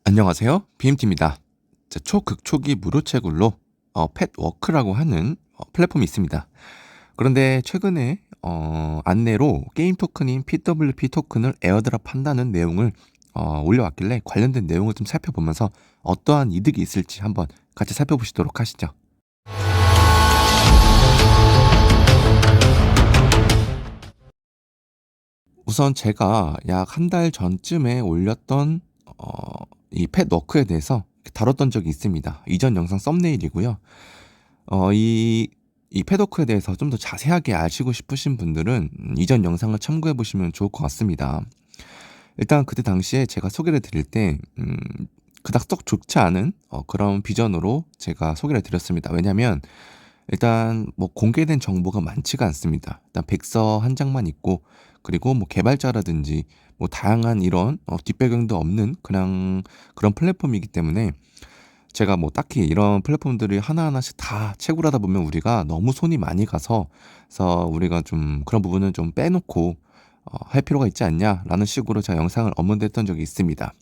안녕하세요. BMT입니다. 초극초기 무료 채굴로 펫워크라고 하는 플랫폼이 있습니다. 그런데 최근에 안내로 게임 토큰인 PWP 토큰을 에어드랍 한다는 내용을 올려왔길래 관련된 내용을 좀 살펴보면서 어떠한 이득이 있을지 한번 같이 살펴보시도록 하시죠. 우선 제가 약 한 달 전쯤에 올렸던 이 펫워크에 대해서 다뤘던 적이 있습니다. 이전 영상 썸네일이고요. 이 펫워크에 대해서 좀 더 자세하게 아시고 싶으신 분들은 이전 영상을 참고해 보시면 좋을 것 같습니다. 일단 그때 당시에 제가 소개를 드릴 때 그닥 썩 좋지 않은 그런 비전으로 제가 소개를 드렸습니다. 왜냐하면 일단 뭐 공개된 정보가 많지가 않습니다. 일단 백서 한 장만 있고, 그리고 뭐 개발자라든지 뭐 다양한 이런 뒷배경도 없는 그냥 그런 플랫폼이기 때문에 제가 뭐 딱히 이런 플랫폼들이 하나하나씩 다 채굴하다 보면 우리가 너무 손이 많이 가서, 그래서 우리가 좀 그런 부분은 좀 빼놓고 할 필요가 있지 않냐라는 식으로 제가 영상을 업로드했던 적이 있습니다.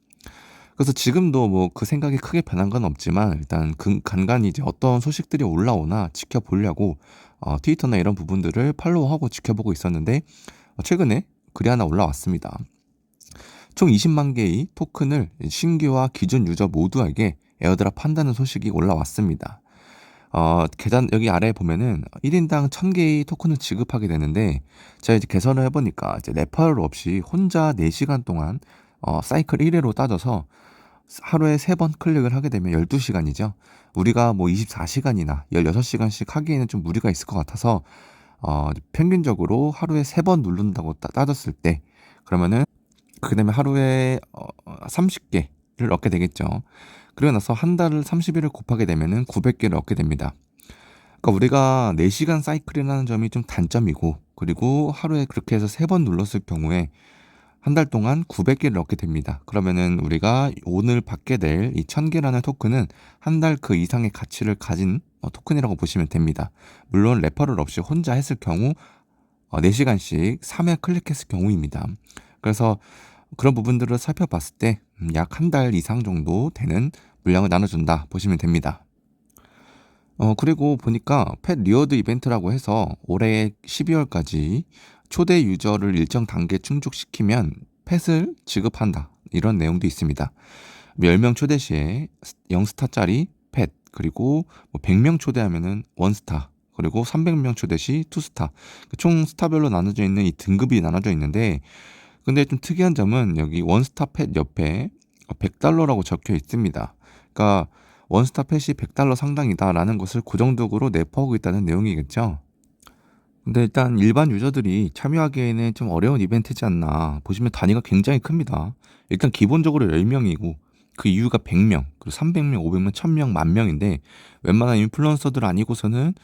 그래서 지금도 뭐 그 생각이 크게 변한 건 없지만, 일단 간간히 이제 어떤 소식들이 올라오나 지켜보려고 트위터나 이런 부분들을 팔로우하고 지켜보고 있었는데, 최근에 글이 하나 올라왔습니다. 총 20만 개의 토큰을 신규와 기존 유저 모두에게 에어드랍 한다는 소식이 올라왔습니다. 계단 여기 아래에 보면은 1인당 1000개의 토큰을 지급하게 되는데, 제가 이제 계산을 해보니까 이제 레퍼럴 없이 혼자 4시간 동안 사이클 1회로 따져서 하루에 3번 클릭을 하게 되면 12시간이죠. 우리가 뭐 24시간이나 16시간씩 하기에는 좀 무리가 있을 것 같아서 평균적으로 하루에 3번 누른다고 따졌을 때, 그러면은 그다음에 하루에 30개를 얻게 되겠죠. 그리고 나서 한 달을 30일을 곱하게 되면은 900개를 얻게 됩니다. 그러니까 우리가 4시간 사이클이라는 점이 좀 단점이고, 그리고 하루에 그렇게 해서 3번 눌렀을 경우에 한 달 동안 900개를 얻게 됩니다. 그러면은 우리가 오늘 받게 될 이 1000개라는 토큰은 한 달 그 이상의 가치를 가진 토큰이라고 보시면 됩니다. 물론 레퍼럴 없이 혼자 했을 경우 4시간씩 3회 클릭했을 경우입니다. 그래서 그런 부분들을 살펴봤을 때 약 한 달 이상 정도 되는 물량을 나눠준다 보시면 됩니다. 그리고 보니까 펫 리워드 이벤트라고 해서 올해 12월까지 초대 유저를 일정 단계 충족시키면 펫을 지급한다, 이런 내용도 있습니다. 10명 초대 시에 0스타짜리 펫, 그리고 100명 초대하면은 1스타, 그리고 300명 초대 시 2스타, 총 스타별로 나눠져 있는 이 등급이 나눠져 있는데, 근데 좀 특이한 점은 여기 원스타 펫 옆에 100달러라고 적혀 있습니다. 그러니까 원스타 펫이 100달러 상당이다라는 것을 고정적으로 내포하고 있다는 내용이겠죠. 근데 일단 일반 유저들이 참여하기에는 좀 어려운 이벤트지 않나. 보시면 단위가 굉장히 큽니다. 일단 기본적으로 10명이고, 그 이유가 100명, 그리고 300명, 500명, 1000명, 만 명인데, 웬만한 인플루언서들 아니고서는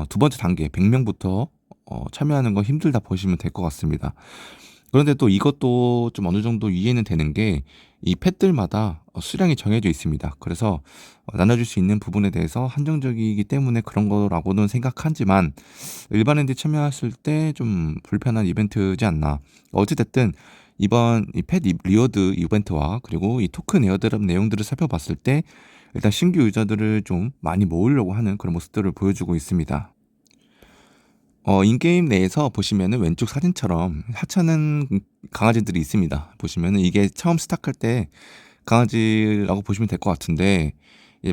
두 번째 단계 100명부터 참여하는 건 힘들다 보시면 될 것 같습니다. 그런데 또 이것도 좀 어느 정도 이해는 되는 게, 이 펫들마다 수량이 정해져 있습니다. 그래서 나눠줄 수 있는 부분에 대해서 한정적이기 때문에 그런 거라고는 생각하지만, 일반인들이 참여했을 때 좀 불편한 이벤트지 않나. 어찌됐든 이번 이 펫 리워드 이벤트와 그리고 이 토큰 에어드랍 내용들을 살펴봤을 때, 일단 신규 유저들을 좀 많이 모으려고 하는 그런 모습들을 보여주고 있습니다. 인게임 내에서 보시면은 왼쪽 사진처럼 하찮은 강아지들이 있습니다. 보시면은 이게 처음 스타트할 때 강아지라고 보시면 될 것 같은데,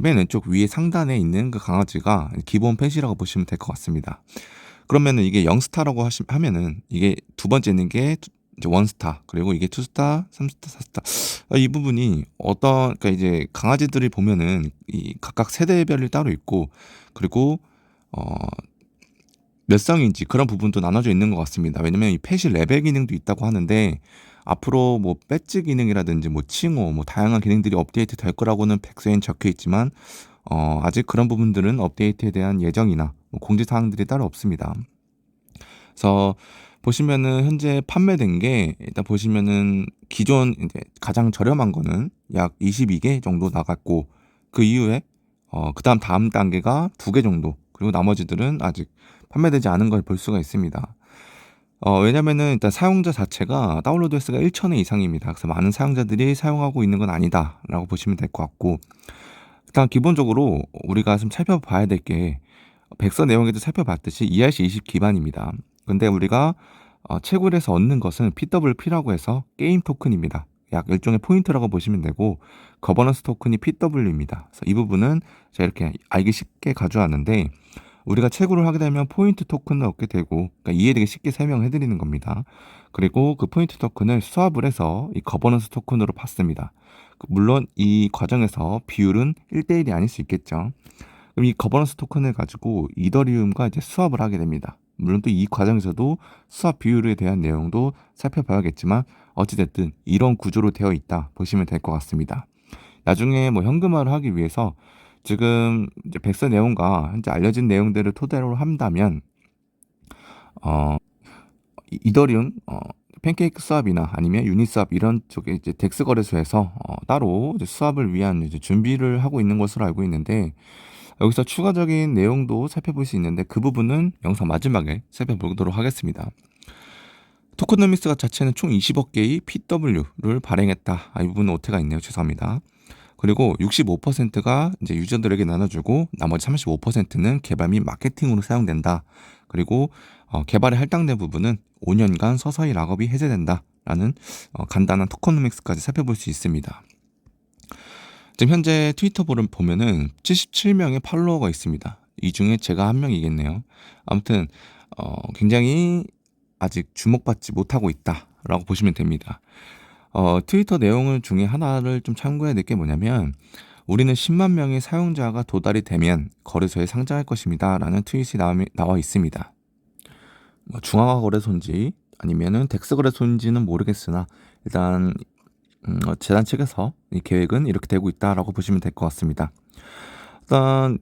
맨 왼쪽 위에 상단에 있는 그 강아지가 기본 펫이라고 보시면 될 것 같습니다. 그러면은 이게 0스타라고 하면은 이게 두 번째 있는 게 이제 1스타, 그리고 이게 2스타, 3스타, 4스타. 이 부분이 그러니까 이제 강아지들이 보면은 이 각각 세대별이 따로 있고, 그리고 어 몇 성인지 그런 부분도 나눠져 있는 것 같습니다. 왜냐면 이 펫이 레벨 기능도 있다고 하는데, 앞으로 뭐 배지 기능이라든지 뭐 칭호, 뭐 다양한 기능들이 업데이트 될 거라고는 백서엔 적혀 있지만, 아직 그런 부분들은 업데이트에 대한 예정이나 뭐 공지 사항들이 따로 없습니다. 그래서 보시면은 현재 판매된 게, 일단 보시면은 기존 이제 가장 저렴한 거는 약 22개 정도 나갔고, 그 이후에 그다음 다음 단계가 2개 정도, 그리고 나머지들은 아직 판매되지 않은 걸 볼 수가 있습니다. 왜냐면은 일단 사용자 자체가 다운로드 횟수가 1,000회 이상입니다. 그래서 '많은 사용자들이 사용하고 있는 건 아니다.'라고 보시면 될 것 같고, 일단 기본적으로 우리가 좀 살펴봐야 될 게 백서 내용에도 살펴봤듯이 ERC20 기반입니다. 근데 우리가 채굴에서 얻는 것은 PWP라고 해서 게임 토큰입니다. 약 일종의 포인트라고 보시면 되고, 거버넌스 토큰이 PW입니다. 그래서 이 부분은 제가 이렇게 알기 쉽게 가져왔는데, 우리가 채굴을 하게 되면 포인트 토큰을 얻게 되고, 그러니까 이해되기 쉽게 설명해 드리는 겁니다. 그리고 그 포인트 토큰을 수합을 해서 이 거버넌스 토큰으로 받습니다. 물론 이 과정에서 비율은 1대1이 아닐 수 있겠죠. 그럼 이 거버넌스 토큰을 가지고 이더리움과 이제 수합을 하게 됩니다. 물론 또 이 과정에서도 수합 비율에 대한 내용도 살펴봐야겠지만, 어찌됐든 이런 구조로 되어 있다 보시면 될 것 같습니다. 나중에 뭐 현금화를 하기 위해서 지금 이제 백서 내용과 현재 알려진 내용들을 토대로 한다면, 어, 이더리움 팬케이크 수합이나 아니면 유니스왑 이런 쪽에 이제 덱스 거래소에서 따로 이제 수합을 위한 이제 준비를 하고 있는 것으로 알고 있는데, 여기서 추가적인 내용도 살펴볼 수 있는데 그 부분은 영상 마지막에 살펴보도록 하겠습니다. 토크노미스 자체는 총 20억 개의 PW를 발행했다. 이 부분은 오태가 있네요. 죄송합니다. 그리고 65%가 이제 유저들에게 나눠주고, 나머지 35%는 개발 및 마케팅으로 사용된다. 그리고 개발에 할당된 부분은 5년간 서서히 락업이 해제된다라는 간단한 토커노믹스까지 살펴볼 수 있습니다. 지금 현재 트위터 보면은 77명의 팔로워가 있습니다. 이 중에 제가 한 명이겠네요. 아무튼 굉장히 아직 주목받지 못하고 있다라고 보시면 됩니다. 트위터 내용 중에 하나를 좀 참고해야 될 게 뭐냐면, 우리는 10만 명의 사용자가 도달이 되면 거래소에 상장할 것입니다 라는 트윗이 나와 있습니다. 중앙화 거래소인지 아니면은 덱스 거래소인지는 모르겠으나, 일단 재단 측에서 이 계획은 이렇게 되고 있다라고 보시면 될 것 같습니다. 일단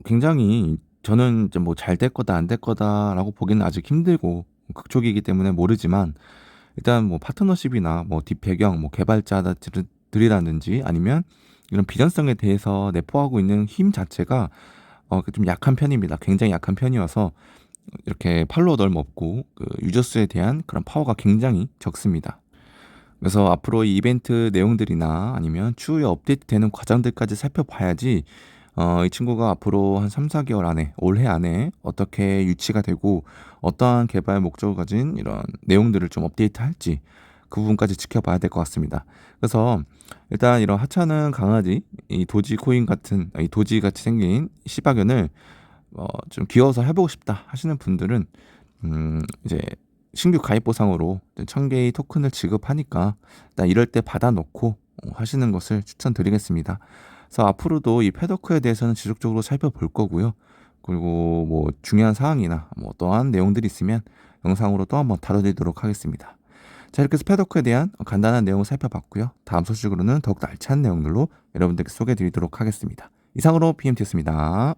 굉장히 저는 이제 뭐 잘 될 거다 안 될 거다라고 보기는 아직 힘들고 극초기이기 때문에 모르지만, 일단 뭐 파트너십이나 뭐 뒷배경, 뭐 개발자들이라든지 아니면 이런 비전성에 대해서 내포하고 있는 힘 자체가 좀 약한 편입니다. 굉장히 약한 편이어서 이렇게 팔로워 얼마 없고 그 유저 수에 대한 그런 파워가 굉장히 적습니다. 그래서 앞으로 이 이벤트 내용들이나 아니면 추후에 업데이트되는 과정들까지 살펴봐야지 이 친구가 앞으로 한 3-4개월 안에, 올해 안에 어떻게 유치가 되고 어떠한 개발 목적을 가진 이런 내용들을 좀 업데이트할지, 그 부분까지 지켜봐야 될 것 같습니다. 그래서 일단 이런 하찮은 강아지, 이 도지 코인 같은, 이 도지 같이 생긴 시바견을 좀 귀여워서 해보고 싶다 하시는 분들은 이제 신규 가입 보상으로 1000개의 토큰을 지급하니까 일단 이럴 때 받아놓고 하시는 것을 추천드리겠습니다. 그래서 앞으로도 이 패더크에 대해서는 지속적으로 살펴볼 거고요. 그리고 뭐 중요한 사항이나 뭐 또한 내용들이 있으면 영상으로 또 한번 다뤄드리도록 하겠습니다. 자, 이렇게 해서 패더크에 대한 간단한 내용을 살펴봤고요. 다음 소식으로는 더욱 알찬 내용들로 여러분들께 소개해드리도록 하겠습니다. 이상으로 PMT였습니다.